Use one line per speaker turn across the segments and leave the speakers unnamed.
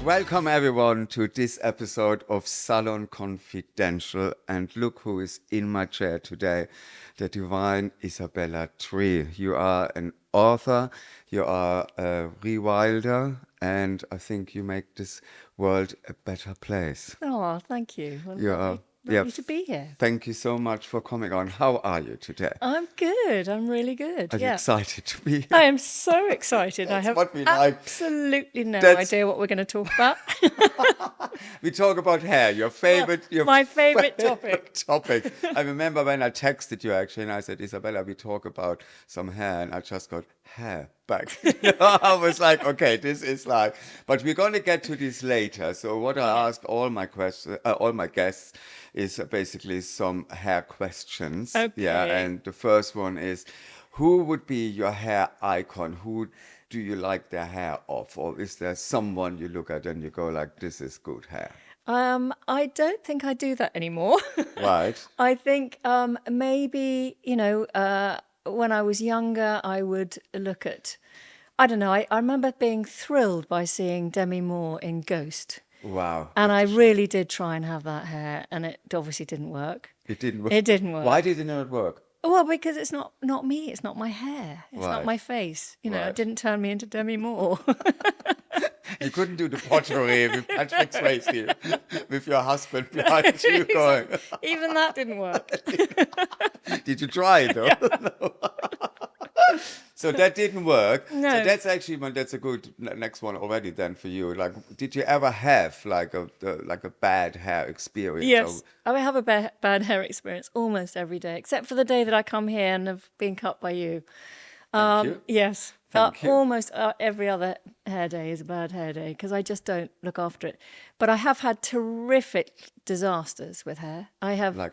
Welcome everyone to this episode of Salon Confidential, and look who is in my chair today, the divine Isabella Tree. You are an author, you are a rewilder, and I think you make this world a better place.
Oh, thank you. Well,
You are,
lovely to be here.
Thank you so much for coming on. How are you today?
I'm good. I'm really good.
Are you excited to be here?
I am so excited. I have
what we like.
absolutely no
That's-
idea what we're going to talk about.
We talk about hair, your
my favorite
topic. I remember when I texted you actually, and I said, Isabella, we talk about some hair, and I just got hair back. I was like, okay, this is like, but we're going to get to this later. So what I ask all my guests is basically some hair questions.
Okay.
Yeah, and the first one is, who would be your hair icon? Who do you like their hair of? Or is there someone you look at and you go like, this is good hair?
I don't think I do that anymore.
Right.
I think maybe, when I was younger, I would look at, I don't know, I remember being thrilled by seeing Demi Moore in Ghost.
Wow.
And I really did try and have that hair, and it obviously didn't work.
It didn't work.
It didn't work.
Why did it not work?
Well, because it's not me. It's not my hair. It's
Right.
not my face. It
Right.
didn't turn me into Demi Moore.
You couldn't do the pottery with Patrick Swayze with your husband behind you going.
Even that didn't work.
Did you try it though? No. So that didn't work.
No.
So that's actually that's a good next one already then for you. Like, did you ever have like a bad hair experience?
Yes. I have a bad hair experience almost every day, except for the day that I come here and have been cut by you.
Thank you.
Yes.
Thank you.
Almost every other hair day is a bad hair day because I just don't look after it. But I have had terrific disasters with hair. I have.
Like.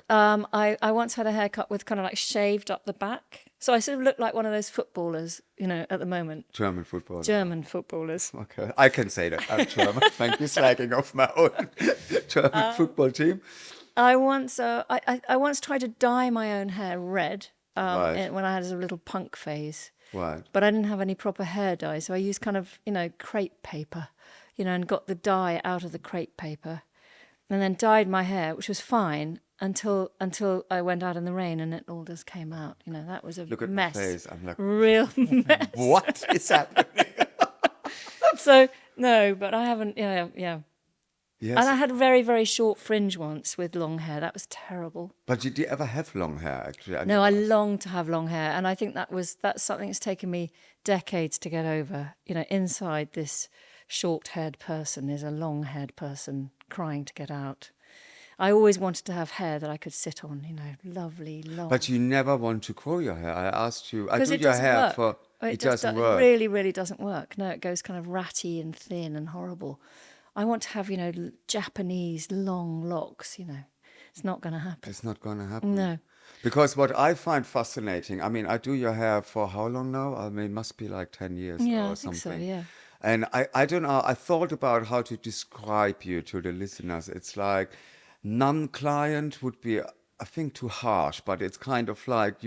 I once had a haircut with kind of like shaved up the back. So I sort of look like one of those footballers, at the moment.
German football.
German footballers.
Okay, I can say that. I'm German. Thank you, slagging off my own German football team.
I once tried to dye my own hair red
Right.
when I had a little punk phase.
Right.
But I didn't have any proper hair dye, so I used kind of, crepe paper, and got the dye out of the crepe paper, and then dyed my hair, which was fine until I went out in the rain and it all just came out. That was a
Look at
mess.
my face. I'm like,
Real mess.
what is happening?
So no, but I haven't. Yeah.
Yes.
And I had very, very short fringe once with long hair. That was terrible.
But did you ever have long hair, actually?
No, I long to have long hair, and I think that's something that's taken me decades to get over. Inside this short-haired person is a long-haired person crying to get out. I always wanted to have hair that I could sit on, lovely, long.
But you never want to grow your hair. I asked you. I
'Cause
do
it
your
doesn't
hair
work.
for. It doesn't
It
work.
really, really doesn't work. No, it goes kind of ratty and thin and horrible. I want to have, Japanese long locks, It's not going to happen.
It's not going to happen.
No.
Because what I find fascinating, I mean, I do your hair for how long now? I mean, it must be like 10 years
Yeah,
or
I
something.
think so, yeah.
And I don't know, I thought about how to describe you to the listeners. It's like non-client would be, I think, too harsh, but it's kind of like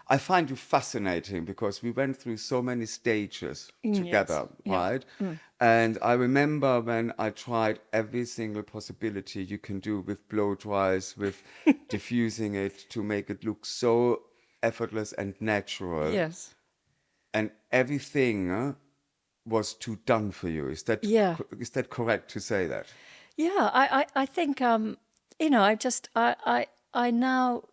I find you fascinating because we went through so many stages together,
Yeah.
right? And I remember when I tried every single possibility you can do with blow dries, with diffusing it to make it look so effortless and natural.
Yes.
And everything was too done for you. Is that
Yeah.
is that correct to say that?
Yeah, I think I now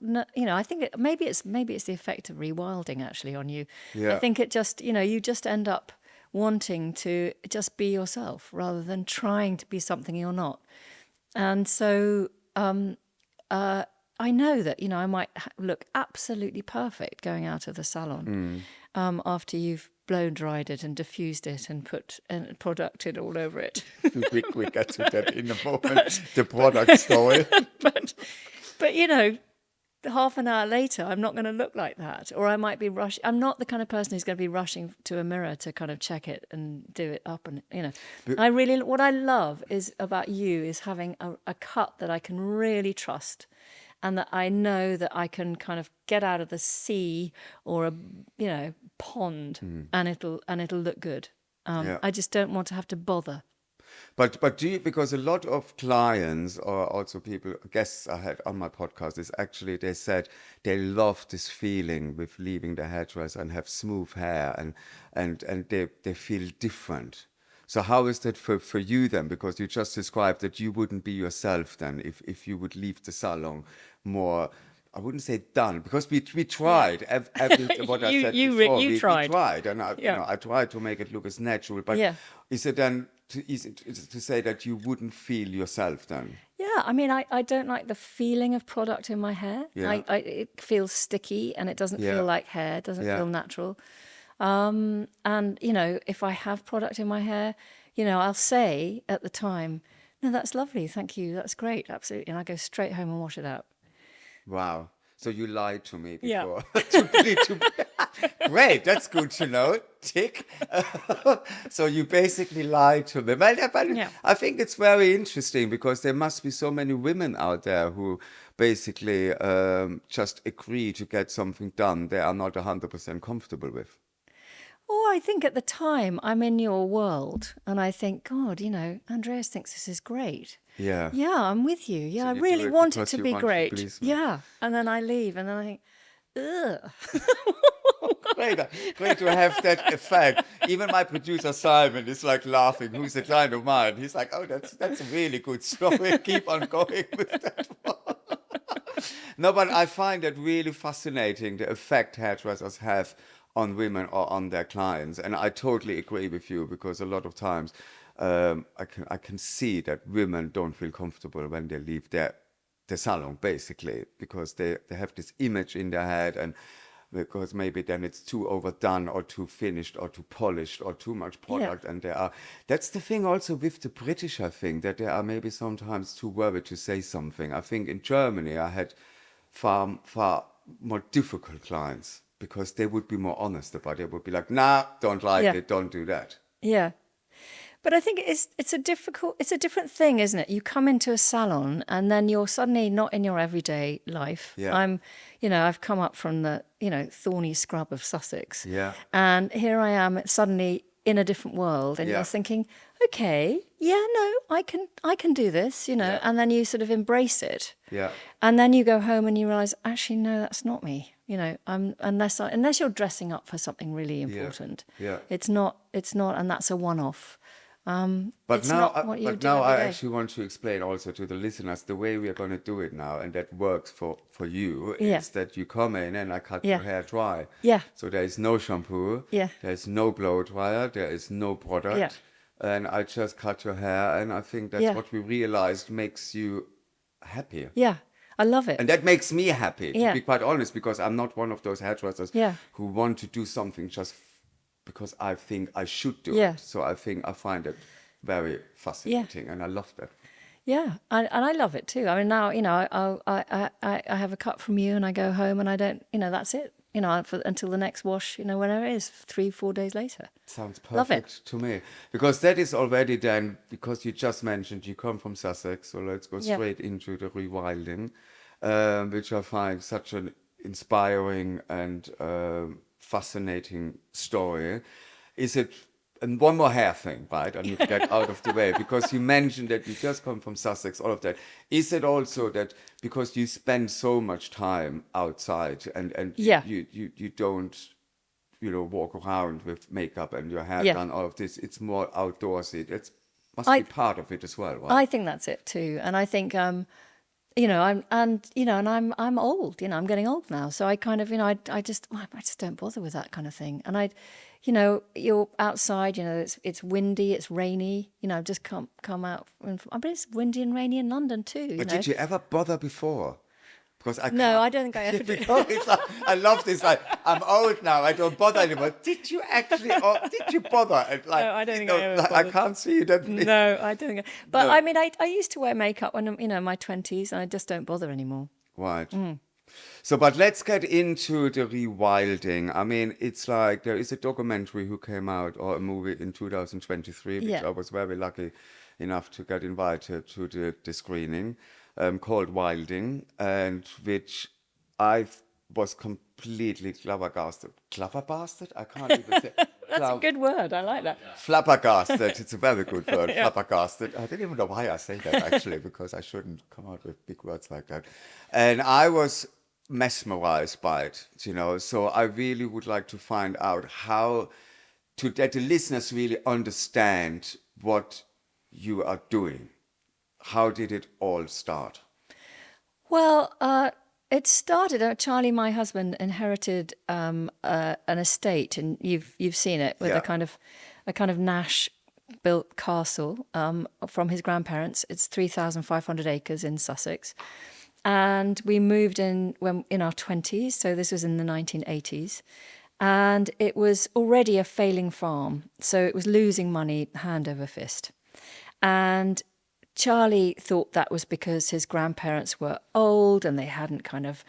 I think maybe it's the effect of rewilding actually on you.
Yeah.
I think it just you just end up wanting to just be yourself rather than trying to be something you're not. And so I know that I might look absolutely perfect going out of the salon after you've blow dried it and diffused it and put producted all over it.
we get to that in a moment. The product story.
but half an hour later, I'm not going to look like that, or I might be rushing. I'm not the kind of person who's going to be rushing to a mirror to kind of check it and do it up, and what I love is about you is having a cut that I can really trust, and that I know that I can kind of get out of the sea or a pond, and it'll look good. I just don't want to have to bother.
But do you, because a lot of clients or also people, guests I had on my podcast, is actually they said they love this feeling with leaving the hairdresser and have smooth hair and they feel different. So how is that for you then? Because you just described that you wouldn't be yourself then if you would leave the salon more. I wouldn't say done because we tried every what I said before.
You
We
tried.
tried, and
Yeah.
I tried to make it look as natural. But
Yeah.
is it then is it to say that you wouldn't feel yourself then?
Yeah, I mean, I don't like the feeling of product in my hair.
Yeah.
It feels sticky and it doesn't
Yeah.
feel like hair, it doesn't
Yeah.
feel natural. And, if I have product in my hair, I'll say at the time, no, that's lovely, thank you, that's great, absolutely. And I go straight home and wash it out.
Wow. So you lied to me
Yeah.
before. Great, that's good to know. Tick. So you basically lied to me. But
Yeah.
I think it's very interesting because there must be so many women out there who basically just agree to get something done they are not 100% comfortable with.
Oh, I think at the time I'm in your world and I think, God, Andreas thinks this is great.
Yeah.
Yeah, I'm with you. Yeah,
So
I
you
really
do it
want it
because
to
you
be
want to
great.
please me.
Yeah. And then I leave and then I think, ugh.
Great to have that effect. Even my producer Simon is like laughing. Who's a client of mine? He's like, "Oh, that's a really good story. Keep on going with that one." No, but I find it really fascinating the effect hairdressers have on women or on their clients, and I totally agree with you because a lot of times I can see that women don't feel comfortable when they leave the salon basically because they have this image in their head and because maybe then it's too overdone or too finished or too polished or too much product and that's the thing also with the British, I think, that they are maybe sometimes too worried to say something. I think in Germany I had far more difficult clients because they would be more honest about it. They would be like, nah, don't like
Yeah.
it, don't do that.
Yeah. But I think it's a different thing, isn't it? You come into a salon and then you're suddenly not in your everyday life.
Yeah.
I've come up from the, thorny scrub of Sussex.
Yeah.
And here I am suddenly in a different world and
Yeah.
you're thinking, okay, yeah, no, I can do this,
Yeah.
and then you sort of embrace it.
Yeah.
And then you go home and you realize, actually, no, that's not me. Unless you're dressing up for something really important.
Yeah.
It's not, and that's a one-off.
But
it's
now,
not what you do
now
every
I
day.
actually want to explain also to the listeners the way we are going to do it now, and that works for you,
Yeah.
is that you come in and I cut
Yeah.
your hair dry.
Yeah.
So there is no shampoo.
Yeah.
There is no blow dryer. There is no product.
Yeah.
And I just cut your hair, and I think that's
Yeah.
what we realized makes you happy.
Yeah, I love it.
And that makes me happy, to
Yeah.
be quite honest, because I'm not one of those hairdressers
Yeah.
who want to do something just because I think I should do
Yeah.
it. So I find it very fascinating, and I love that.
Yeah, and I love it too. I mean, now I have a cut from you, and I go home, and I don't. That's it. Until the next wash. Whenever it is, 3-4 days later.
Sounds perfect
Love it.
to me. Because that is already then, because you just mentioned you come from Sussex, so let's go
Yeah.
straight into the rewilding, which I find such an inspiring and fascinating story. Is it, and one more hair thing, right? I need to get out of the way, because you mentioned that you just come from Sussex, all of that. Is it also that because you spend so much time outside and
Yeah.
you don't walk around with makeup and your hair
Yeah.
done, all of this, it's more outdoorsy. It must
I-
be part of it as well, right?
I think that's it too, and I think I'm old. I'm getting old now, so I kind of I just don't bother with that kind of thing. And you're outside. It's windy, it's rainy. I've just come out. I mean, it's windy and rainy in London too.
But did you ever bother before? Because
No, I don't think I ever did.
Because it's like, I love this. Like, I'm old now. I don't bother anymore. Did you actually? Or did you bother? And like,
No, I don't think I ever
I
bothered.
can't see that.
No, I don't think. But
No.
I mean, I used to wear makeup when I'm in my 20s, and I just don't bother anymore.
Right.
Mm.
So, but let's get into the rewilding. I mean, it's like there is a documentary who came out, or a movie in 2023, which
Yeah.
I was very lucky enough to get invited to the screening, called Wilding, and which I was completely flabbergasted. Flabbergasted? I can't even say.
That's a good word. I like that.
Flabbergasted. It's a very good word. Flabbergasted. I don't even know why I say that actually, because I shouldn't come out with big words like that. And I was mesmerized by it, So I really would like to find out how that the listeners really understand what you are doing. How did it all start?
Well, it started. Charlie, my husband, inherited an estate, and you've seen it with a kind of Nash-built castle from his grandparents. It's 3,500 acres in Sussex, and we moved in when in our 20s. So this was in the 1980s, and it was already a failing farm. So it was losing money hand over fist, and Charlie thought that was because his grandparents were old and they hadn't kind of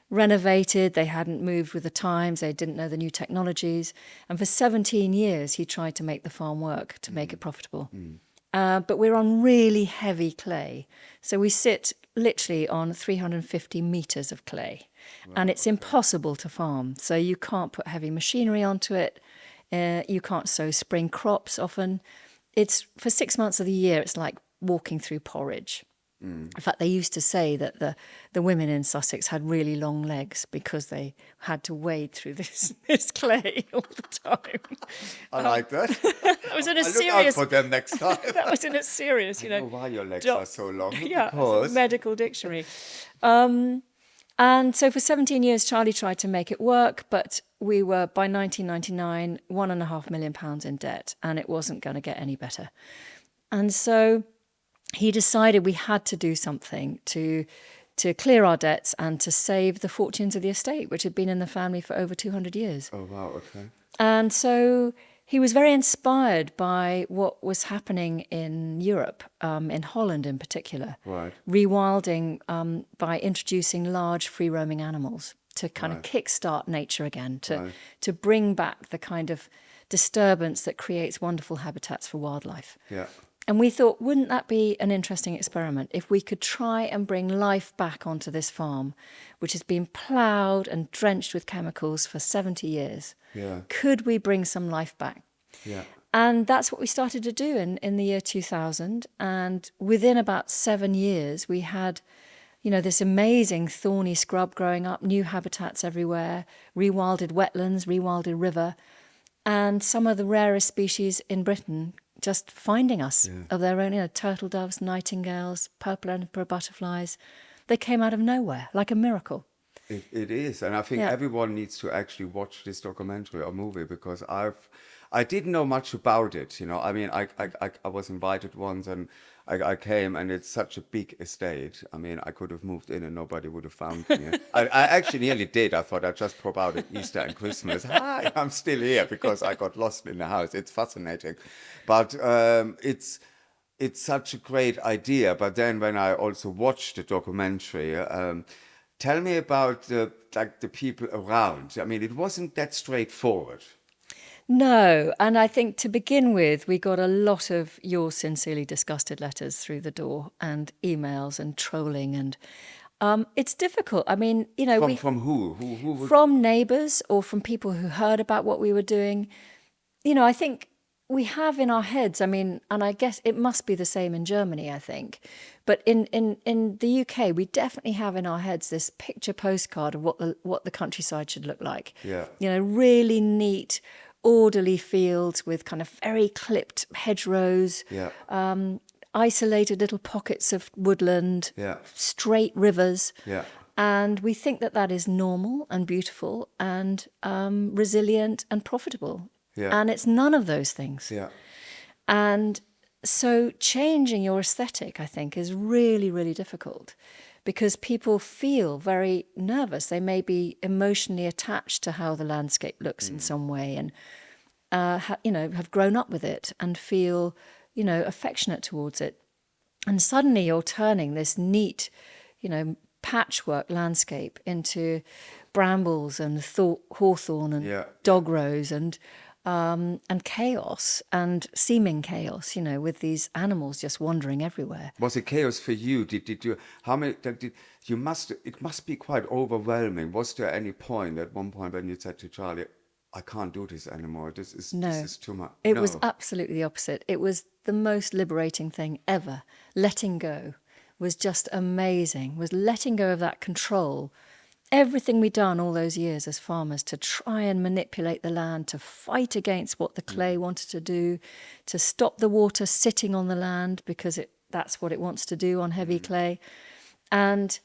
renovated, they hadn't moved with the times, they didn't know the new technologies. And for 17 years, he tried to make the farm work, to make it profitable. But we're on really heavy clay. So we sit literally on 350 meters of clay. Wow, and it's impossible to farm. So you can't put heavy machinery onto it. You can't sow spring crops often. It's for 6 months of the year, it's like walking through porridge. In fact, they used to say that the women in Sussex had really long legs because they had to wade through this clay all the time.
I like that.
That was in a
I'll
serious.
look out for them next time.
That was in a serious,
I know why your legs are so long.
Yeah,
because...
medical dictionary. And so for 17 years, Charlie tried to make it work, but we were, by 1999, £1.5 million in debt, and it wasn't going to get any better. And so he decided we had to do something to clear our debts and to save the fortunes of the estate, which had been in the family for over 200 years.
Oh, wow, okay.
And so he was very inspired by what was happening in Europe, in Holland in particular.
Right.
Rewilding by introducing large free-roaming animals to kind of kickstart nature again, to bring back the kind of disturbance that creates wonderful habitats for wildlife.
Yeah.
And we thought, wouldn't that be an interesting experiment if we could try and bring life back onto this farm, which has been ploughed and drenched with chemicals for 70 years?
Yeah.
Could we bring some life back?
Yeah.
And that's what we started to do in the year 2000. And within about 7 years, we had, this amazing thorny scrub growing up, new habitats everywhere, rewilded wetlands, rewilded river, and some of the rarest species in Britain just finding us of their own, turtle doves, nightingales, purple emperor butterflies. They came out of nowhere, like a miracle.
It is, and I think everyone needs to actually watch this documentary or movie, because I didn't know much about it. I mean, I was invited once, and I came, and it's such a big estate. I mean, I could have moved in and nobody would have found me. I actually nearly did. I thought I'd just pop out at Easter and Christmas. Hi, I'm still here, because I got lost in the house. It's fascinating, but it's such a great idea. But then when I also watched the documentary, tell me about the people around. I mean, it wasn't that straightforward.
No, and I think to begin with, we got a lot of yours sincerely disgusted letters through the door, and emails and trolling, and it's difficult. I mean,
from who? Who would...
From neighbours or from people who heard about what we were doing. I think we have in our heads. I mean, and I guess it must be the same in Germany, I think, but in the UK, we definitely have in our heads this picture postcard of what the countryside should look like.
Yeah.
Really neat, orderly fields with kind of very clipped hedgerows, isolated little pockets of woodland, straight rivers. Yeah. And we think that is normal and beautiful and resilient and profitable. Yeah. And it's none of those things. Yeah. And so changing your aesthetic, I think, is really, really difficult, because people feel very nervous. They may be emotionally attached to how the landscape looks in some way, and have grown up with it and feel, affectionate towards it. And suddenly you're turning this neat, patchwork landscape into brambles and hawthorn and dog rose and chaos and seeming chaos, with these animals just wandering everywhere.
Was it chaos for you? Did you, how many, it must be quite overwhelming. Was there any point at one point when you said to Charlie, I can't do this anymore. This
No.
is too much.
It
No.
was absolutely the opposite. It was the most liberating thing ever. Letting go was just amazing, was letting go of that control. Everything we'd done all those years as farmers to try and manipulate the land, to fight against what the clay wanted to do, to stop the water sitting on the land because that's what it wants to do on heavy clay. And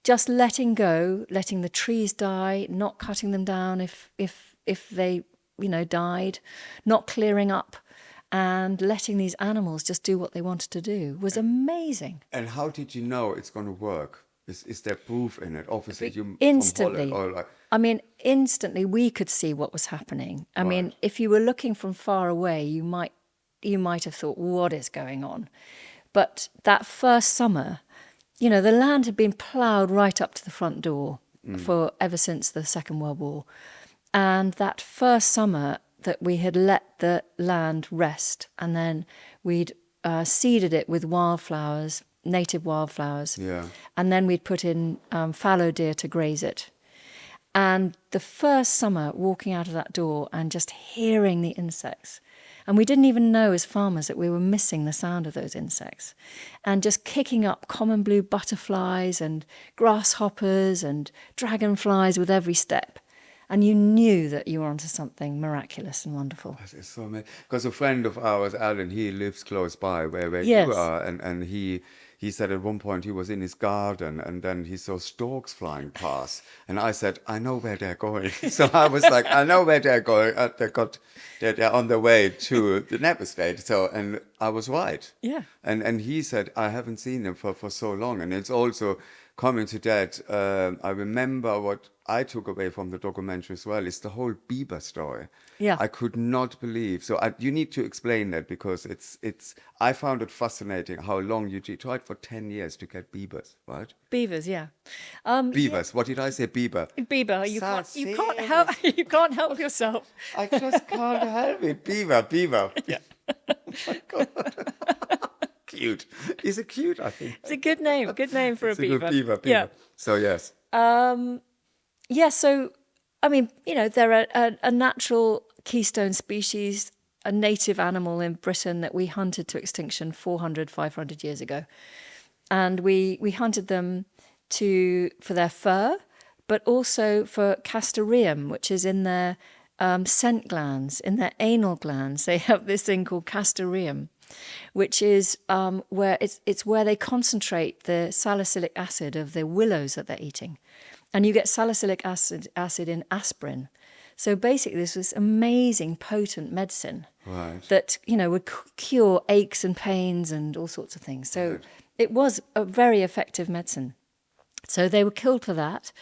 just letting go, letting the trees die, not cutting them down if they, died, not clearing up, and letting these animals just do what they wanted to do was amazing.
And how did you know it's going to work? Is there proof in it? Obviously, you
Instantly.
From Holland, or like,
I mean, instantly we could see what was happening. I mean, if you were looking from far away, you might have thought, what is going on? But that first summer, the land had been ploughed right up to the front door for ever since the Second World War. And that first summer that we had let the land rest, and then we'd seeded it with wildflowers, native wildflowers.
Yeah.
And then we'd put in fallow deer to graze it. And the first summer, walking out of that door and just hearing the insects, and we didn't even know as farmers that we were missing the sound of those insects, and just kicking up common blue butterflies and grasshoppers and dragonflies with every step. And you knew that you were onto something miraculous and wonderful.
It's so amazing. Because a friend of ours, Alan, he lives close by where
Yes.
you are, and he said at one point he was in his garden and then he saw storks flying past, and I said, I know where they're going. So I was like, I know where they're going. They're on their way to the Knepp Estate. So, and I was right.
Yeah.
And he said, I haven't seen them for so long, and it's also coming to that. I remember what I took away from the documentary as well is the whole beaver story.
Yeah.
I could not believe. So you need to explain that, because it's. I found it fascinating how long you tried for 10 years to get beavers, right?
Beavers, yeah.
Beavers. What did I say? Beaver.
Beaver, you
So
can't help you can't help yourself.
I just can't help it. Beaver. Yeah. Oh my God. Cute. Is it cute? I think.
It's a good name. Good name for
It's
a beaver.
good beaver.
Yeah.
So yes.
Yeah, so, I mean, they're a natural keystone species, a native animal in Britain that we hunted to extinction 400, 500 years ago. And we hunted them for their fur, but also for castoreum, which is in their scent glands, in their anal glands. They have this thing called castoreum, which is where it's where they concentrate the salicylic acid of the willows that they're eating. And you get salicylic acid in aspirin. So basically, this was amazing, potent medicine that, would cure aches and pains and all sorts of things. So it was a very effective medicine. So they were killed for that.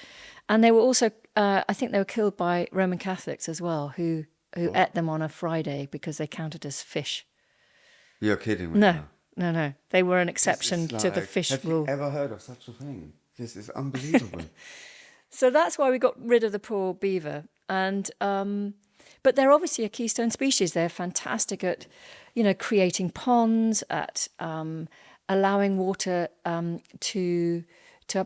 And they were also, I think they were killed by Roman Catholics as well, who ate them on a Friday because they counted as fish.
You're kidding me.
No. They were an exception to the fish rule.
Have you ever heard of such a thing? This is unbelievable.
So that's why we got rid of the poor beaver. And but they're obviously a keystone species. They're fantastic at, creating ponds, at allowing water to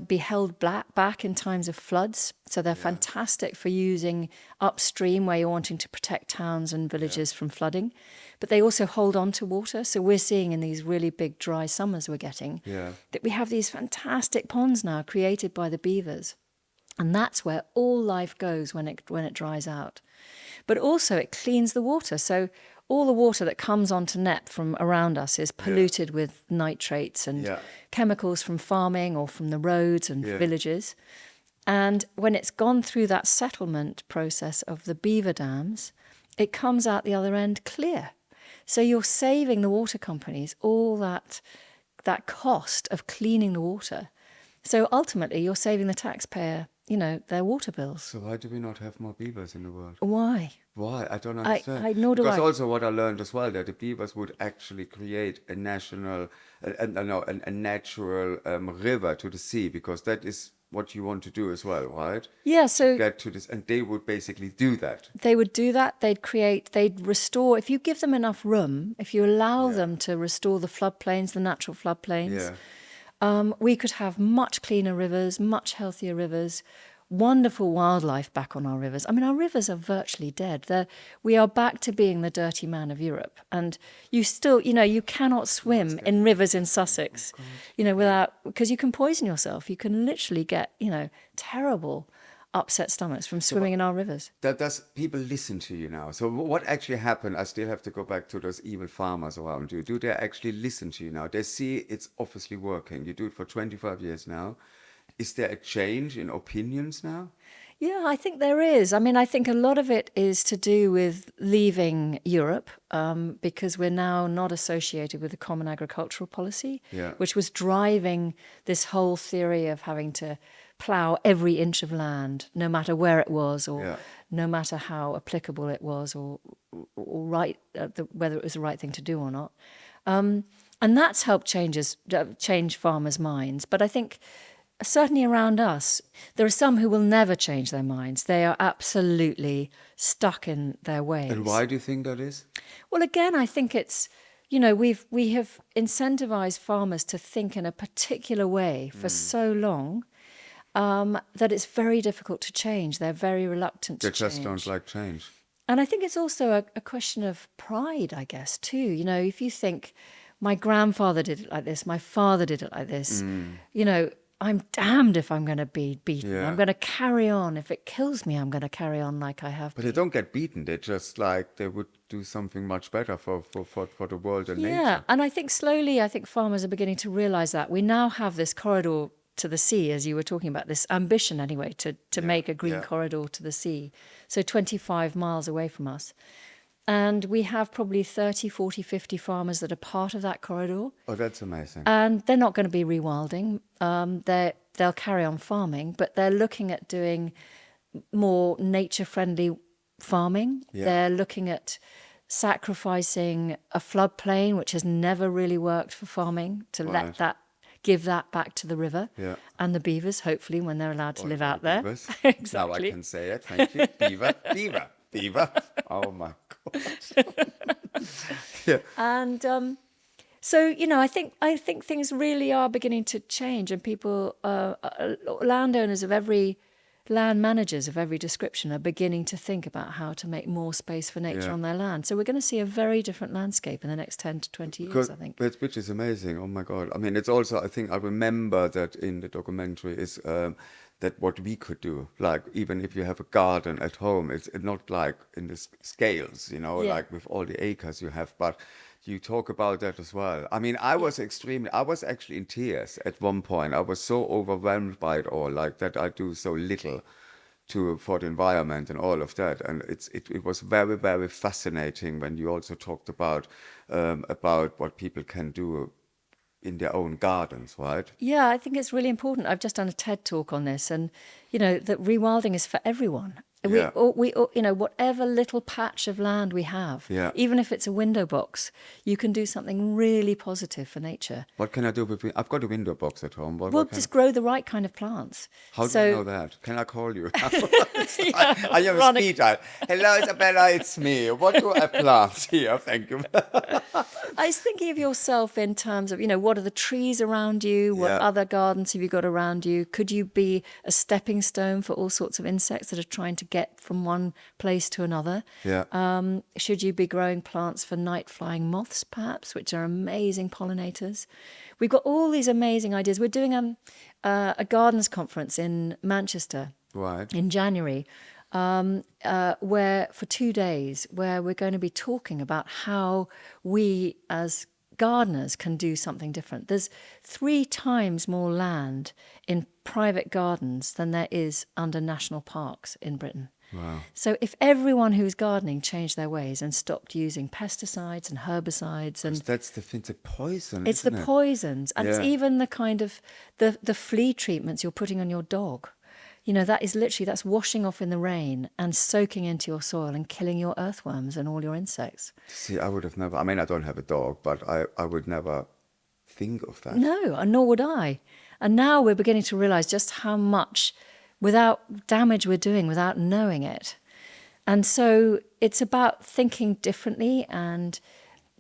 be held back in times of floods. So they're fantastic for using upstream where you're wanting to protect towns and villages from flooding. But they also hold on to water. So we're seeing in these really big dry summers we're getting that we have these fantastic ponds now created by the beavers. And that's where all life goes when it dries out. But also it cleans the water. So all the water that comes onto Knepp from around us is polluted with nitrates and chemicals from farming or from the roads and villages. And when it's gone through that settlement process of the beaver dams, it comes out the other end clear. So you're saving the water companies all that cost of cleaning the water. So ultimately you're saving the taxpayer, their water bills.
So why do we not have more beavers in the world?
Why?
Why? I don't understand.
Nor do
because
I.
also what I learned as well, that the beavers would actually create a natural river to the sea, because that is what you want to do as well, right?
Yeah, so
Get to this, and they would basically do that.
they would do that. They'd restore, if you give them enough room, if you allow them to restore the floodplains, the natural floodplains, we could have much cleaner rivers, much healthier rivers, wonderful wildlife back on our rivers. I mean, our rivers are virtually dead. We are back to being the dirty man of Europe. And you still, you cannot swim in rivers in Sussex, because you can poison yourself. You can literally get, terrible upset stomachs from swimming in our rivers.
Does people listen to you now? So what actually happened? I still have to go back to those evil farmers around you. Do they actually listen to you now? They see it's obviously working. You do it for 25 years now. Is there a change in opinions now?
Yeah, I think there is. I mean, I think a lot of it is to do with leaving Europe, because we're now not associated with the common agricultural policy, which was driving this whole theory of having to plough every inch of land, no matter where it was, or no matter how applicable it was, or whether it was the right thing to do or not. And that's helped change farmers' minds. But I think certainly around us, there are some who will never change their minds. They are absolutely stuck in their ways.
And why do you think that is?
Well, again, I think it's, we have incentivized farmers to think in a particular way for so long that it's very difficult to change. They're very reluctant to change.
They just don't like change. And
I think it's also a question of pride, I guess, too. If you think, my grandfather did it like this, my father did it like this, I'm damned if I'm going to be beaten. I'm going to carry on. If it kills me, I'm going to carry on like I have.
But they don't get beaten. They just they would do something much better for the world and nature.
Yeah, and I think slowly, farmers are beginning to realize that. We now have this corridor to the sea, as you were talking about, this ambition anyway, to make a green corridor to the sea. So 25 miles away from us. And we have probably 30, 40, 50 farmers that are part of that corridor.
Oh, that's amazing.
And they're not going to be rewilding. They'll carry on farming, but they're looking at doing more nature-friendly farming.
Yeah.
They're looking at sacrificing a floodplain, which has never really worked for farming, to give that back to the river and the beavers, hopefully, when they're allowed to live out there. Exactly.
Now I can say it. Thank you. Beaver. Oh, my God. Yeah.
And so, I think things really are beginning to change, and people, landowners of land managers of every description are beginning to think about how to make more space for nature on their land. So we're going to see a very different landscape in the next 10 to 20 years, I think.
Which is amazing. Oh, my God. I mean, it's also, I think I remember that in the documentary is that what we could do, like even if you have a garden at home, it's not like in the scales, like with all the acres you have, but you talk about that as well. I mean, I was actually in tears at one point. I was so overwhelmed by it all, like that I do so little for the environment and all of that. And it was very, very fascinating when you also talked about what people can do in their own gardens, right?
Yeah, I think it's really important. I've just done a TED talk on this, and that rewilding is for everyone. We, whatever little patch of land we have, even if it's a window box, you can do something really positive for nature.
What can I do with? I've got a window box at home.
Just grow the right kind of plants.
How do you know that? Can I call you? I am a speed dial. Hello, Isabella, it's me. What do I plant here? Thank you.
I was thinking of yourself in terms of, what are the trees around you? What other gardens have you got around you? Could you be a stepping stone for all sorts of insects that are trying to get from one place to another? Should you be growing plants for night-flying moths, perhaps, which are amazing pollinators? We've got all these amazing ideas. We're doing a gardens conference in Manchester in January, where for 2 days, where we're going to be talking about how we as gardeners can do something different. There's 3 times more land in private gardens than there is under national parks in Britain.
Wow.
So if everyone who's gardening changed their ways and stopped using pesticides and herbicides, and
that's the poison.
It's the poisons, and it's even the kind of the flea treatments you're putting on your dog. That's washing off in the rain and soaking into your soil and killing your earthworms and all your insects.
See, I would have never, I don't have a dog, but I would never think of that.
No, and nor would I. And now we're beginning to realize just how much without damage we're doing without knowing it. And so it's about thinking differently and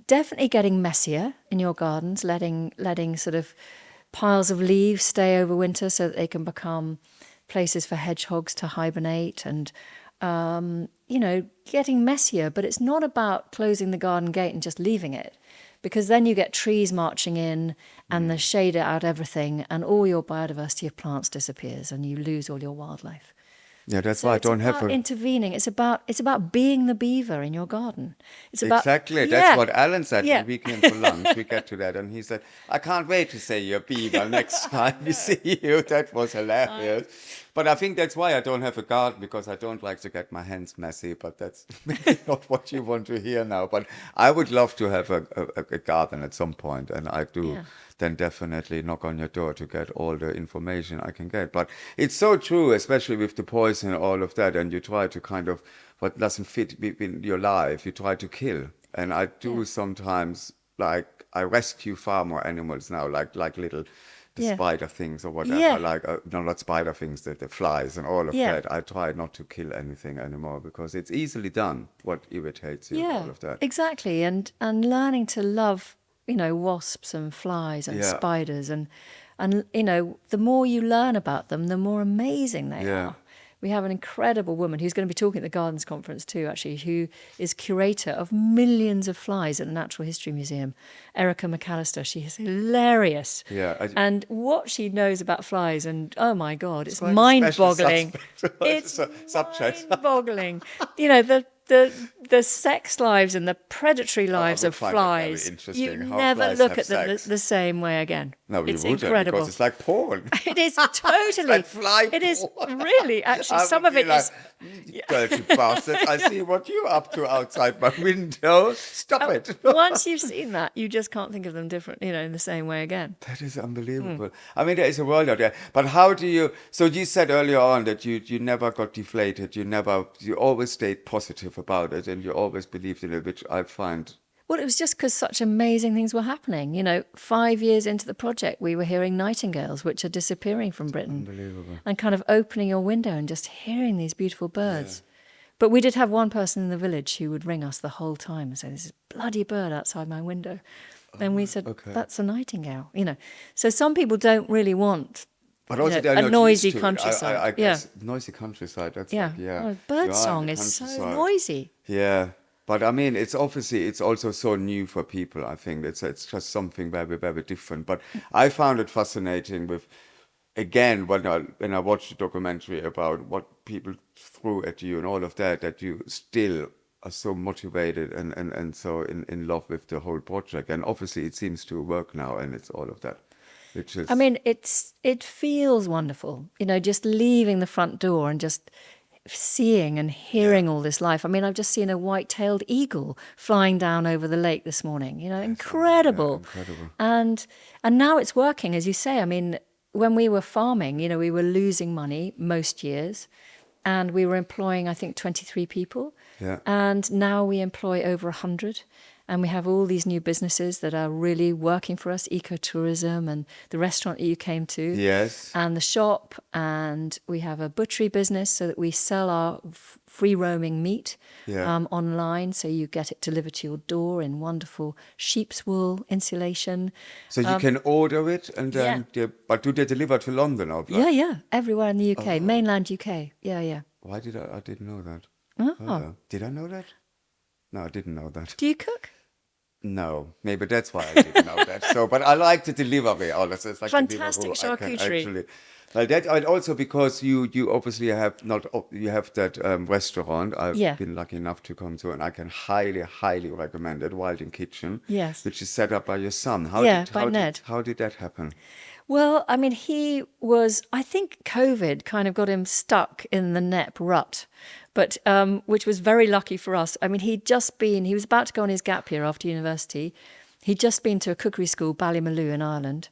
definitely getting messier in your gardens, letting sort of piles of leaves stay over winter so that they can become places for hedgehogs to hibernate and, getting messier. But it's not about closing the garden gate and just leaving it, because then you get trees marching in and the shade out everything, and all your biodiversity of plants disappears and you lose all your wildlife.
Yeah, that's
So
why I
it's
don't have
about
a...
intervening. It's about being the beaver in your garden. It's about
Exactly,
Yeah.
that's what Alan said
Yeah.
when we came for lunch. We get to that, and he said, "I can't wait to say you're beaver next time we see you." That was hilarious. But I think that's why I don't have a garden, because I don't like to get my hands messy. But that's maybe not what you want to hear now. But I would love to have a garden at some point, and I do.
Yeah.
Then definitely knock on your door to get all the information I can get. But it's so true, especially with the poison and all of that, and you try to kind of, what doesn't fit within your life, you try to kill. And I do sometimes, like, I rescue far more animals now, like little
Yeah.
spider things or whatever,
Yeah.
like, no, not spider things, the flies and all of
Yeah.
that. I try not to kill anything anymore, because it's easily done, what irritates you,
Yeah,
all of that.
exactly. And learning to love, wasps and flies and
Yeah.
spiders, and the more you learn about them, the more amazing they
Yeah.
are. We have an incredible woman who's going to be talking at the Gardens Conference too, actually, who is curator of millions of flies at the Natural History Museum, Erica McAllister. She is hilarious.
Yeah,
And what she knows about flies, and oh my God, it's
quite a special
mind-boggling.
suspect.
It's
Subject.
mind-boggling. The sex lives and the predatory lives
would
of
find it very
flies.
interesting
You
how
never
flies
look
have
at them
sex.
the same way again.
No, you
It's
wouldn't,
incredible.
because it's like porn.
It is totally.
like fly
It is
porn.
really, actually,
I
some
would
of
be
it
like,
is.
"You dirty bastard, I see what you're up to outside my window. Stop it."
Once you've seen that, you just can't think of them different, in the same way again.
That is unbelievable. I mean, there is a world out there. But how do you... So you said earlier on that you never got deflated. You always stayed positive about it, and you always believed in it, which I find...
Well, it was just because such amazing things were happening. 5 years into the project, we were hearing nightingales, which are disappearing from Britain.
Unbelievable.
And kind of opening your window and just hearing these beautiful birds. But we did have one person in the village who would ring us the whole time and say, "There's this bloody bird outside my window." Then we said,
okay.
"That's a nightingale." So some people don't really want
But also,
know,
they're
a
not
noisy
used to it.
countryside.
I guess noisy countryside. That's
Yeah.
like, yeah.
Oh,
You
bird
are
song
in the
is so
countryside.
noisy.
Yeah, but I mean, it's also so new for people. I think it's just something very, very different. But I found it fascinating again, when I watched the documentary about what people threw at you and all of that, that you still are so motivated and so in love with the whole project. And obviously it seems to work now, and it's all of that. Which is...
I mean, it feels wonderful, just leaving the front door and just seeing and hearing all this life. I mean, I've just seen a white-tailed eagle flying down over the lake this morning. Incredible.
Yeah, incredible.
And now it's working, as you say. I mean, when we were farming, we were losing money most years, and we were employing, I think, 23 people.
Yeah.
And now we employ over 100. And we have all these new businesses that are really working for us, ecotourism and the restaurant that you came to.
Yes.
And the shop. And we have a butchery business so that we sell our free roaming meat online. So you get it delivered to your door in wonderful sheep's wool insulation.
So you can order it, and then, but do they deliver to London? Or
Yeah. Everywhere in the UK, mainland UK. Yeah.
Why did I didn't know that.
Oh.
Did I know that? No, I didn't know that.
Do you cook?
No, maybe that's why I didn't know that. So, but I like the delivery. Honestly, it's like
Fantastic
the Deliveroo. I can
charcuterie.
actually, like that, and also because you obviously you have that restaurant. I've been lucky enough to come to, and I can highly recommend it. Wild in Kitchen.
Yes.
Which is set up by your son.
By Ned.
How did that happen?
Well, I mean, I think COVID kind of got him stuck in the Knepp rut, but which was very lucky for us. I mean, he was about to go on his gap year after university. He'd just been to a cookery school, Ballymaloe in Ireland,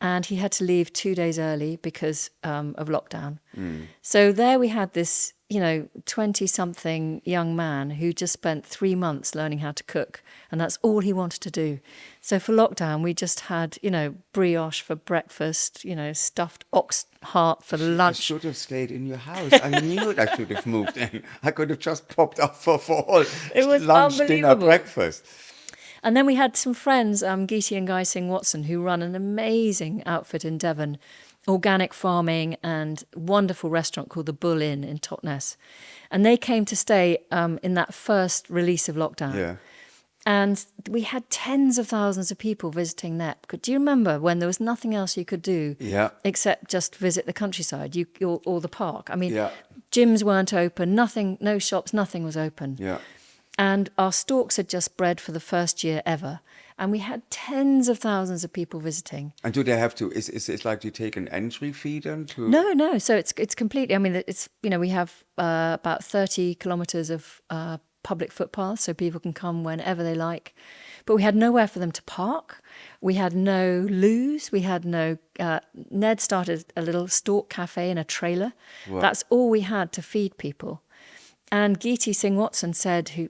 and he had to leave 2 days early because of lockdown. So there we had this, 20-something young man who just spent 3 months learning how to cook, and that's all he wanted to do. So for lockdown, we just had, brioche for breakfast, stuffed ox heart for lunch.
I should have stayed in your house. I knew I should have moved in. I could have just popped up for all
It was
lunch, dinner,
unbelievable.
breakfast.
And then we had some friends, Geetie and Guy Singh Watson, who run an amazing outfit in Devon. organic farming and wonderful restaurant called the Bull Inn in Totnes. And they came to stay in that first release of lockdown.
Yeah.
And we had tens of thousands of people visiting Knepp. Do you remember when there was nothing else you could do
Yeah.
except just visit the countryside or the park? I mean,
Yeah.
gyms weren't open, nothing, no shops, nothing was open.
Yeah.
And our storks had just bred for the first year ever. And we had tens of thousands of people visiting.
And do they have to? Is it like you take an entry fee then? To
No. So it's completely. I mean, it's we have about 30 kilometres of public footpaths, so people can come whenever they like. But we had nowhere for them to park. We had no loos. We had no. Ned started a little stork cafe in a trailer.
Wow.
That's all we had to feed people. And Geeti Singh Watson said, who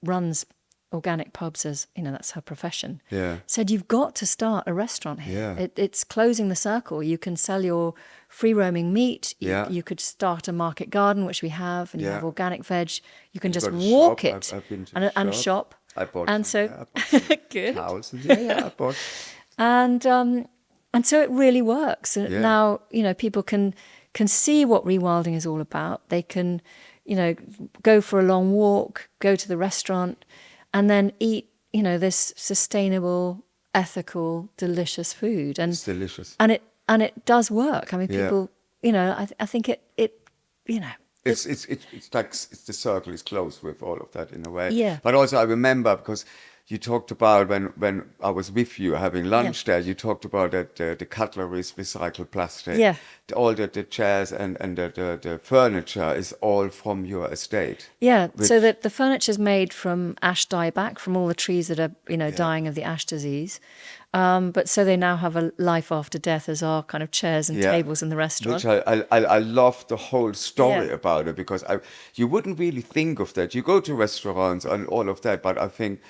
runs organic pubs, as that's her profession, said you've got to start a restaurant here.
Yeah.
It's closing the circle. You can sell your free roaming meat. You could start a market garden, which we have, and you have organic veg. You can just walk it.
I've been to
and
the
a shop.
I bought
and
some,
so
I bought some
good.
cows. I bought.
And so it really works. And now people can see what rewilding is all about. They can go for a long walk, go to the restaurant, and then eat, this sustainable, ethical, delicious food. And
It's delicious.
And it does work. I mean, people, I think it.
It's like the circle is closed with all of that in a way.
Yeah.
But also I remember because you talked about when I was with you having lunch there, you talked about that the cutlery is recycled plastic.
Yeah.
All the chairs and the furniture is all from your estate.
Yeah, so that the furniture is made from ash dieback, from all the trees that are, dying of the ash disease. But so they now have a life after death as our kind of chairs and tables in the restaurant.
Which I love the whole story about it, because you wouldn't really think of that. You go to restaurants and all of that, but I think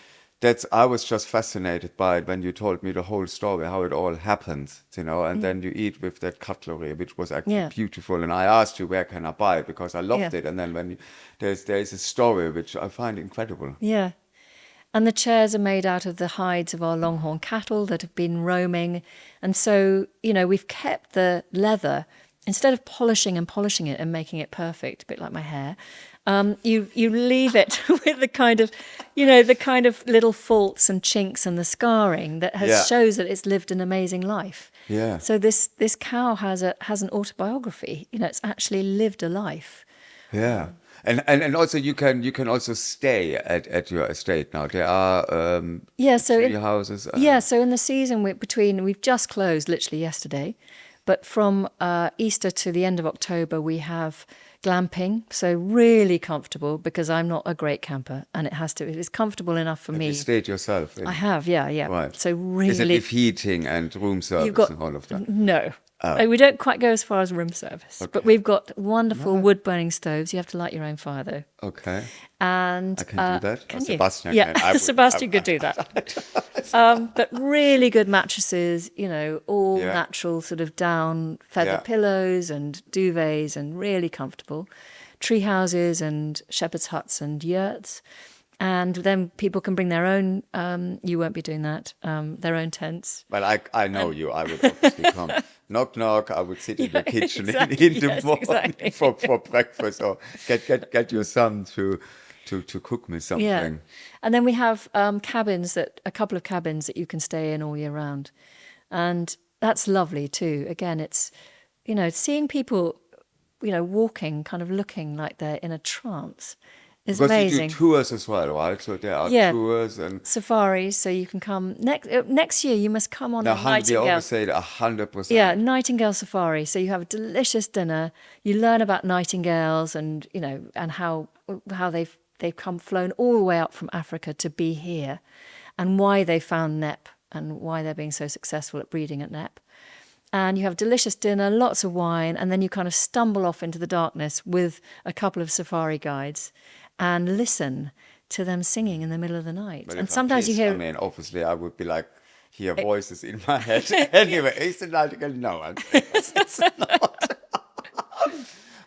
I was just fascinated by it when you told me the whole story, how it all happened, and then you eat with that cutlery, which was actually beautiful. And I asked you, where can I buy it? Because I loved it. And then when there's a story which I find incredible.
Yeah. And the chairs are made out of the hides of our longhorn cattle that have been roaming. And so, we've kept the leather, instead of polishing it and making it perfect, a bit like my hair, you leave it with the kind of little faults and chinks and the scarring that shows that it's lived an amazing life.
Yeah.
So this cow has an autobiography. It's actually lived a life.
Yeah. And also you can also stay at your estate now. There are tree houses.
So in the season we've just closed literally yesterday, but from Easter to the end of October we have glamping, so really comfortable, because I'm not a great camper, and it's comfortable enough for me.
You stayed yourself in?
I have, yeah.
Right.
So really,
is it with heating and room service and all of that?
No. We don't quite go as far as room service, but we've got wonderful wood-burning stoves. You have to light your own fire, though.
Okay.
And
I can do that.
Can you?
Sebastian
yeah,
can.
Sebastian could do that. But really good mattresses, all natural sort of down feather pillows and duvets, and really comfortable. Tree houses and shepherd's huts and yurts. And then people can bring their own, you won't be doing that, their own tents.
Well, I know you. I would obviously come. Knock, knock. I would sit in the kitchen in the morning for breakfast, or get your son to cook me something.
Yeah. And then we have a couple of cabins that you can stay in all year round. And that's lovely too. Again, it's, seeing people, walking, kind of looking like they're in a trance. It's amazing.
You do tours as well, right? So there are tours and
safaris. So you can come next year. You must come on a nightingale.
We always say 100%.
Yeah, nightingale safari. So you have a delicious dinner. You learn about nightingales and and how they've flown all the way up from Africa to be here, and why they found Knepp and why they're being so successful at breeding at Knepp. And you have delicious dinner, lots of wine, and then you kind of stumble off into the darkness with a couple of safari guides and listen to them singing in the middle of the night.
But
and sometimes you hear...
I mean, obviously I would be like, hear voices in my head. Anyway, is the nightingale? No, it's not.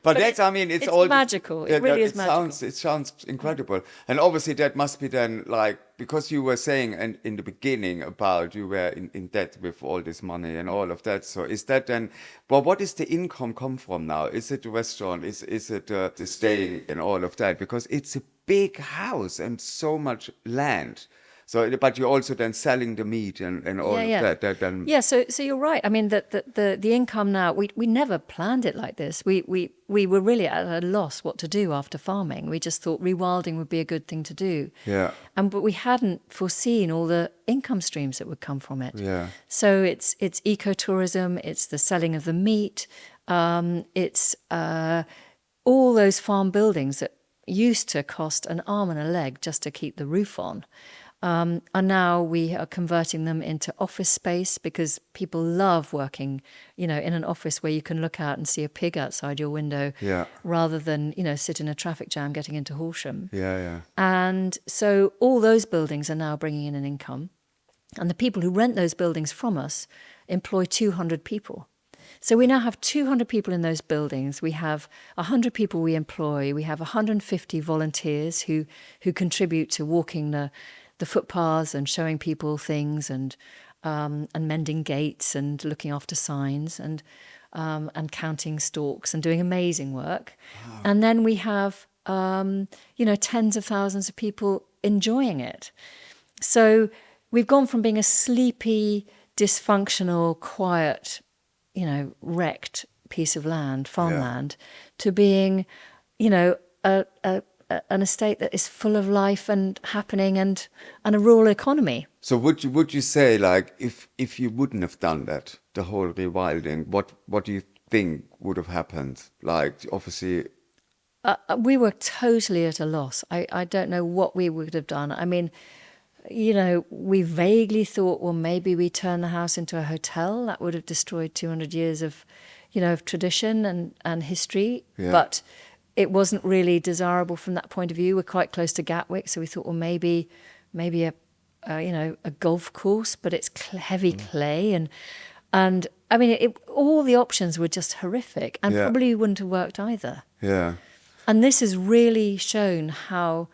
But that's, I mean, it's all
magical. It really is magical.
It sounds incredible. And obviously that must be then like, because you were saying in the beginning about you were in debt with all this money and all of that. So is that then, well, what is the income come from now? Is it the restaurant? Is it the staying and all of that? Because it's a big house and so much land. So, but you're also then selling the meat and all of that. Then
So you're right. I mean, the income now, we never planned it like this. We were really at a loss what to do after farming. We just thought rewilding would be a good thing to do.
Yeah.
But we hadn't foreseen all the income streams that would come from it.
Yeah.
So it's ecotourism, it's the selling of the meat, it's all those farm buildings that used to cost an arm and a leg just to keep the roof on. And now we are converting them into office space because people love working, in an office where you can look out and see a pig outside your window rather than, sit in a traffic jam getting into Horsham.
Yeah.
And so all those buildings are now bringing in an income. And the people who rent those buildings from us employ 200 people. So we now have 200 people in those buildings. We have 100 people we employ. We have 150 volunteers who contribute to walking the footpaths and showing people things and mending gates and looking after signs and counting stalks and doing amazing work. Wow. And then we have tens of thousands of people enjoying it. So we've gone from being a sleepy, dysfunctional, quiet, wrecked piece of land, farmland, to being, an estate that is full of life and happening and a rural economy.
So would you say, like, if you wouldn't have done that, the whole rewilding, what do you think would have happened? Like, obviously,
we were totally at a loss. I don't know what we would have done. I mean, we vaguely thought, well, maybe we turn the house into a hotel. That would have destroyed 200 years of, of tradition and history. Yeah. But it wasn't really desirable from that point of view. We're quite close to Gatwick, so we thought, well, maybe a golf course, but it's heavy clay, and I mean, all the options were just horrific, and probably wouldn't have worked either.
Yeah.
And this has really shown how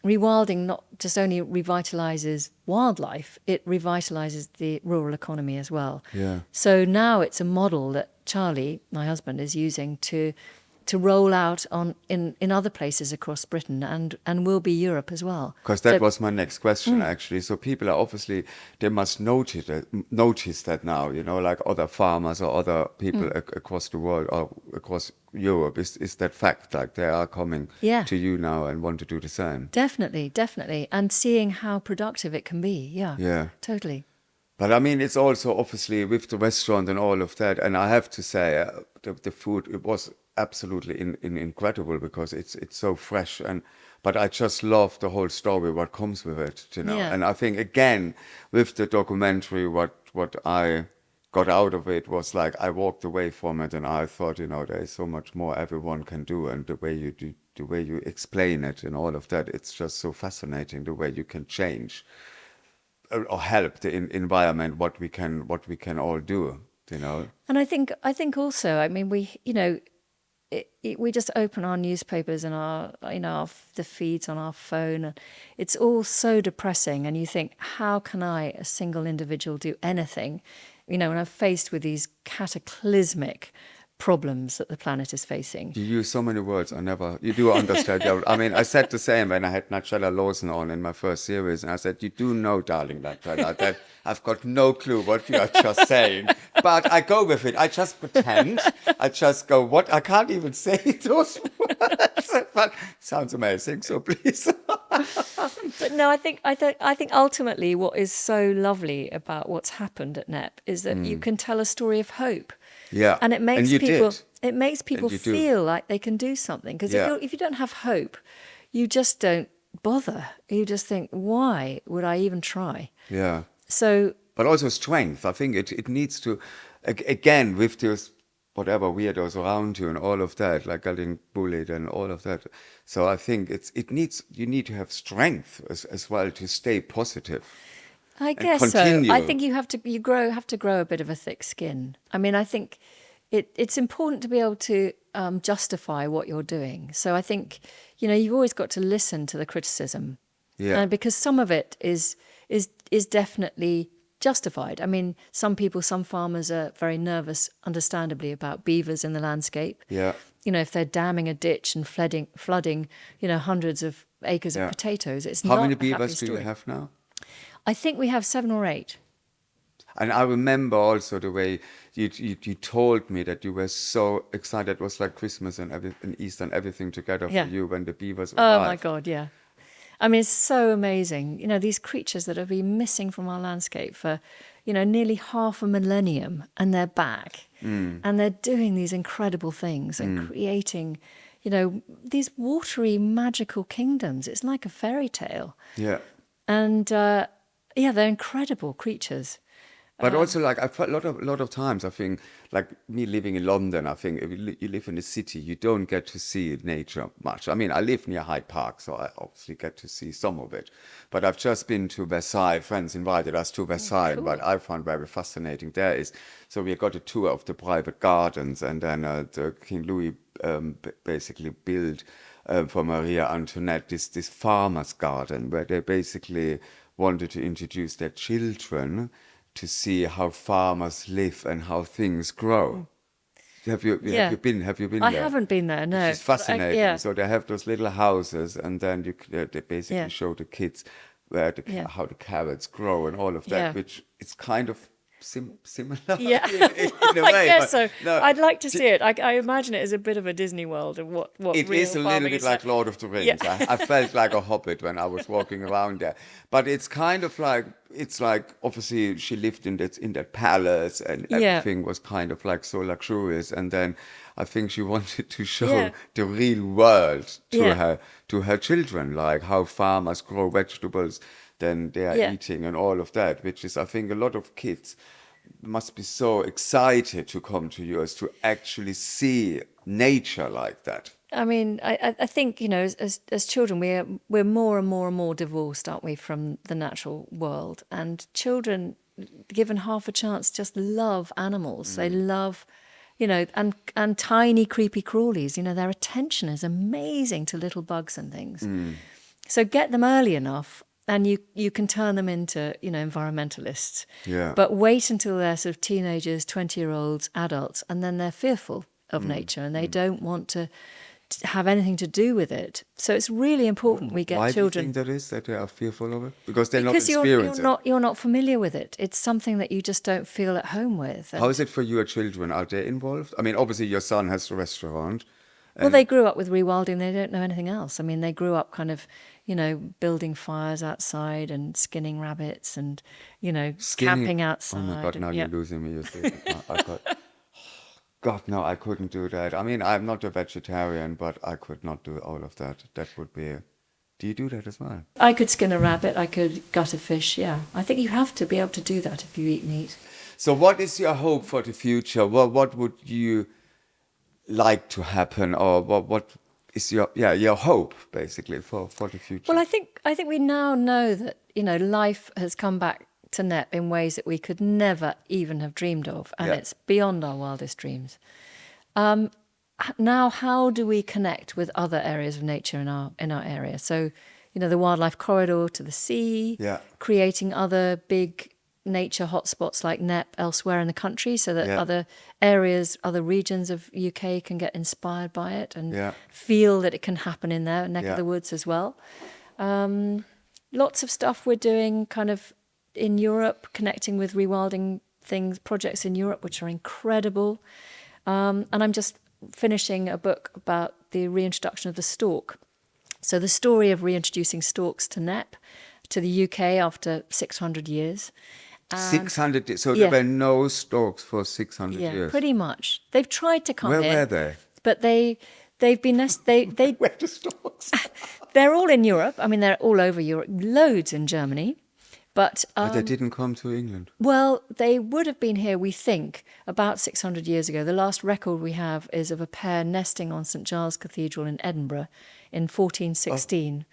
rewilding not just only revitalizes wildlife, it revitalizes the rural economy as well.
Yeah.
So now it's a model that Charlie, my husband, is using to roll out in other places across Britain and will be Europe as well.
Because that was my next question, actually. So people are obviously, they must notice that now, like other farmers or other people across the world or across Europe. Is that fact? Like they are coming to you now and want to do the same?
Definitely. And seeing how productive it can be. Yeah. Totally.
But I mean, it's also obviously with the restaurant and all of that. And I have to say, the food, it was absolutely incredible because it's so fresh. But I just love the whole story, what comes with it, Yeah. And I think, again, with the documentary, what I got out of it was like, I walked away from it and I thought, there is so much more everyone can do. And the way you do, the way you explain it and all of that, it's just so fascinating, the way you can change or help the environment, what we can all do, And
I think also, I mean, we just open our newspapers and the feeds on our phone, and it's all so depressing. And you think, how can I, a single individual, do anything? When I'm faced with these cataclysmic problems that the planet is facing.
You use so many words. You do understand. I mean, I said the same when I had Nigella Lawson on in my first series, and I said, you do know, darling, that I've got no clue what you are just saying, but I go with it. I just pretend. I just go, what? I can't even say those words, but sounds amazing, so please.
But no, I think ultimately what is so lovely about what's happened at Knepp is that you can tell a story of hope.
Yeah,
and it makes people feel like they can do something. Because if you don't have hope, you just don't bother. You just think, why would I even try?
Yeah.
So,
but also strength. I think it needs to, again, with those whatever weirdos around you and all of that, like getting bullied and all of that. So I think you need to have strength as well to stay positive.
I guess so. I think you have to grow a bit of a thick skin. I mean, I think it's important to be able to justify what you're doing. So I think, you've always got to listen to the criticism,
Yeah.
because some of it is definitely justified. I mean, some farmers are very nervous, understandably, about beavers in the landscape.
Yeah.
If they're damming a ditch and flooding, hundreds of acres of
Yeah.
potatoes, it's
How
not
many
a happy
beavers do you
story.
have now?
I think we have 7 or 8.
And I remember also the way you told me that you were so excited. It was like Christmas and Easter and everything together
Yeah.
for you when the beavers
Oh
arrived.
my God, yeah. I mean, it's so amazing. These creatures that have been missing from our landscape for, nearly half a millennium, and they're back. And they're doing these incredible things and creating, these watery, magical kingdoms. It's like a fairy tale.
Yeah.
And they're incredible creatures.
But also, like, I've a lot of times, I think, like me living in London, I think if you live in a city, you don't get to see nature much. I mean, I live near Hyde Park, so I obviously get to see some of it. But I've just been to Versailles. Friends invited us to Versailles.
cool.
What I found very fascinating there is, so we got a tour of the private gardens, and then the King Louis basically built for Maria Antoinette this farmer's garden where they basically wanted to introduce their children to see how farmers live and how things grow. Have you been
I
there?
haven't been there, no.
It's fascinating.
Yeah.
So they have those little houses, and then they basically
Yeah.
show the kids where
Yeah.
how the carrots grow and all of that,
Yeah.
which is kind of similar
Yeah,
in a
I
way.
guess
but
so.
no,
I'd like to see it. I imagine it is a bit of a Disney World of what
it
real
is a little
farming
bit
is
like Lord of the Rings.
Yeah.
I felt like a hobbit when I was walking around there. But it's kind of like, it's like, obviously she lived in that palace, and
Yeah.
everything was kind of like so luxurious. And then I think she wanted to show
Yeah.
the real world
Yeah.
to her children, like how farmers grow vegetables, then they are
Yeah.
eating and all of that, which is, I think, a lot of kids must be so excited to come to yours to actually see nature like that.
I mean, I think, as children, we're more and more divorced, aren't we, from the natural world? And children, given half a chance, just love animals. They love, and tiny creepy crawlies. Their attention is amazing to little bugs and things. So get them early enough, and you can turn them into, environmentalists.
Yeah.
But wait until they're sort of teenagers, 20-year-olds, adults, and then they're fearful of nature, and they don't want to have anything to do with it. So it's really important we get
Why
children.
do you think that is, that they are fearful of it? Because they're
Because
not experiencing it.
you're not familiar with it. It's something that you just don't feel at home with.
How is it for your children? Are they involved? I mean, obviously your son has a restaurant.
Well, they grew up with rewilding. They don't know anything else. I mean, they grew up kind of, building fires outside and skinning rabbits and, camping outside.
Oh my God, now you're losing me. God, no, I couldn't do that. I mean, I'm not a vegetarian, but I could not do all of that. That would be... Do you do that as well?
I could skin a rabbit. I could gut a fish. Yeah. I think you have to be able to do that if you eat meat.
So what is your hope for the future? What would you like to happen, or what is your hope basically for the future?
Well, I think we now know that life has come back to Knepp in ways that we could never even have dreamed of, and it's beyond our wildest dreams. Now, how do we connect with other areas of nature in our area? So, the wildlife corridor to the sea, creating other big nature hotspots like Knepp elsewhere in the country, so that other areas, other regions of UK can get inspired by it and feel that it can happen in their neck of the woods as well. Lots of stuff we're doing kind of in Europe, connecting with rewilding projects in Europe, which are incredible. And I'm just finishing a book about the reintroduction of the stork. So the story of reintroducing storks to Knepp, to the UK after 600 years.
600 So there were no storks for 600 years?
Yeah, pretty much. They've tried to come
Where
here.
were they?
But they've been...
Where are the storks?
They're all in Europe. I mean, they're all over Europe. Loads in Germany. But
they didn't come to England?
Well, they would have been here, we think, about 600 years ago. The last record we have is of a pair nesting on St Giles Cathedral in Edinburgh in 1416,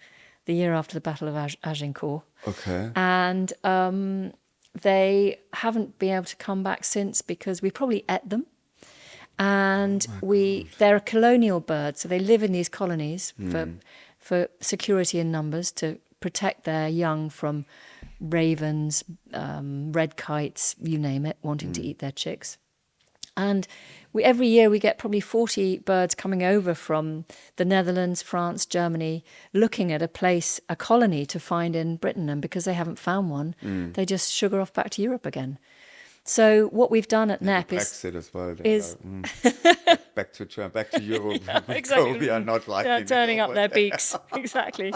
the year after the Battle of Agincourt.
Okay.
And they haven't been able to come back since because we probably ate them. And they're a colonial bird, so they live in these colonies for security in numbers, to protect their young from ravens, red kites, you name it, wanting to eat their chicks. And every year we get probably 40 birds coming over from the Netherlands, France, Germany, looking at a colony to find in Britain. And because they haven't found one, they just sugar off back to Europe again. So what we've done at Knepp
Brexit as well.
is
back to Europe.
exactly.
We are not liking
turning up their beaks. Exactly.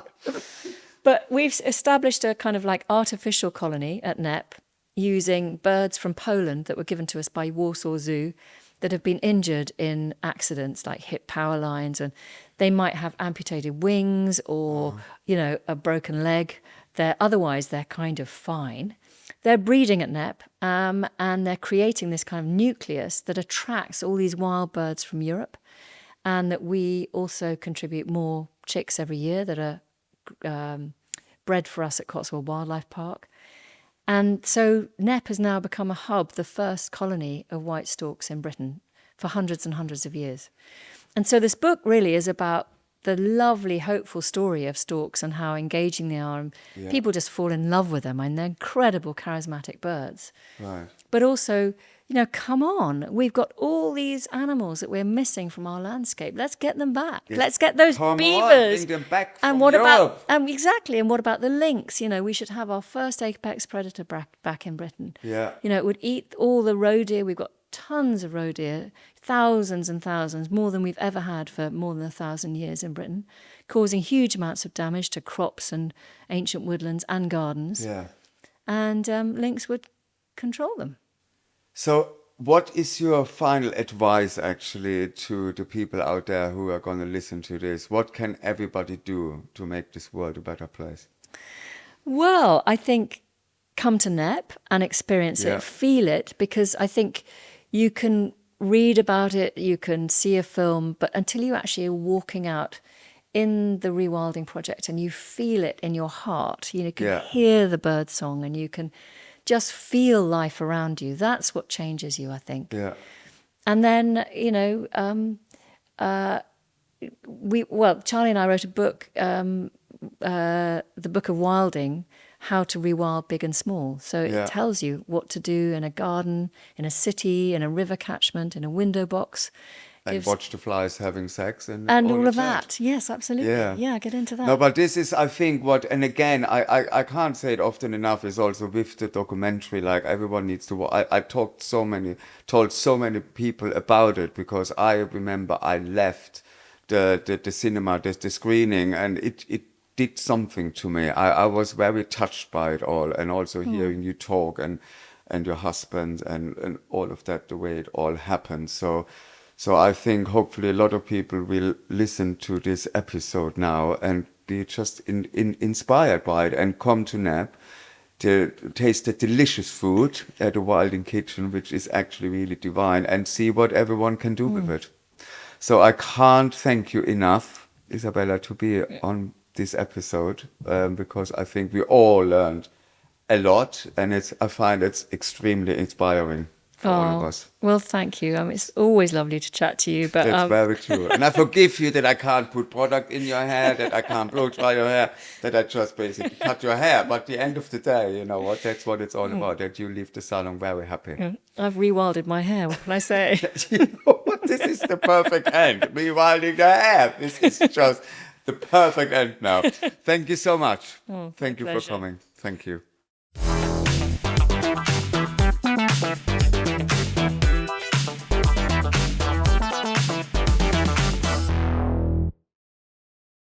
But we've established a kind of like artificial colony at Knepp using birds from Poland that were given to us by Warsaw Zoo that have been injured in accidents like hit power lines, and they might have amputated wings or, a broken leg. Otherwise they're kind of fine. They're breeding at Knepp, and they're creating this kind of nucleus that attracts all these wild birds from Europe, and that we also contribute more chicks every year that are bred for us at Cotswold Wildlife Park. And so Knepp has now become a hub, the first colony of white storks in Britain for hundreds and hundreds of years. And so this book really is about the lovely, hopeful story of storks and how engaging they are. And people just fall in love with them. And they're incredible, charismatic birds.
Right.
But also, come on, we've got all these animals that we're missing from our landscape. Let's get them back.
Yes.
Let's get those beavers.
Bring them back from
And what
Europe.
exactly? And what about the lynx? We should have our first apex predator back in Britain.
Yeah.
It would eat all the roe deer. We've got tons of roe deer, thousands and thousands, more than we've ever had for more than 1,000 years in Britain, causing huge amounts of damage to crops and ancient woodlands and gardens.
Yeah.
And lynx would control them.
So what is your final advice actually to the people out there who are going to listen to this? What can everybody do to make this world a better place?
Well, I think come to Knepp and experience it, feel it, because I think you can read about it, you can see a film, but until you actually are walking out in the rewilding project and you feel it in your heart, you can hear the bird song and you can just feel life around you. That's what changes you, I think.
Yeah.
And then, Charlie and I wrote a book, the Book of Wilding, How to Rewild Big and Small. So it tells you what to do in a garden, in a city, in a river catchment, in a window box.
And watch the flies having sex and
all of that. Yes, absolutely. Yeah, get into that.
No, but this is, I think, and again, I can't say it often enough, is also with the documentary, like everyone needs to, I told so many people about it, because I remember I left the cinema, the screening, and it did something to me. I was very touched by it all, and also hearing you talk and your husband and all of that, the way it all happened. So I think hopefully a lot of people will listen to this episode now and be just inspired by it and come to Knepp to taste the delicious food at the Wilding Kitchen, which is actually really divine, and see what everyone can do with it. So I can't thank you enough, Isabella, to be on this episode, because I think we all learned a lot, and I find it's extremely inspiring. For all of us.
Well, thank you. It's always lovely to chat to you. But
that's very true. And I forgive you that I can't put product in your hair, that I can't blow dry your hair, that I just basically cut your hair. But at the end of the day, you know what? That's what it's all about. That you leave the salon very happy.
I've rewilded my hair. What can I say?
You know what? This is the perfect end. Rewilding the hair. This is just the perfect end now. Thank you so much. Thank you for coming. Thank you.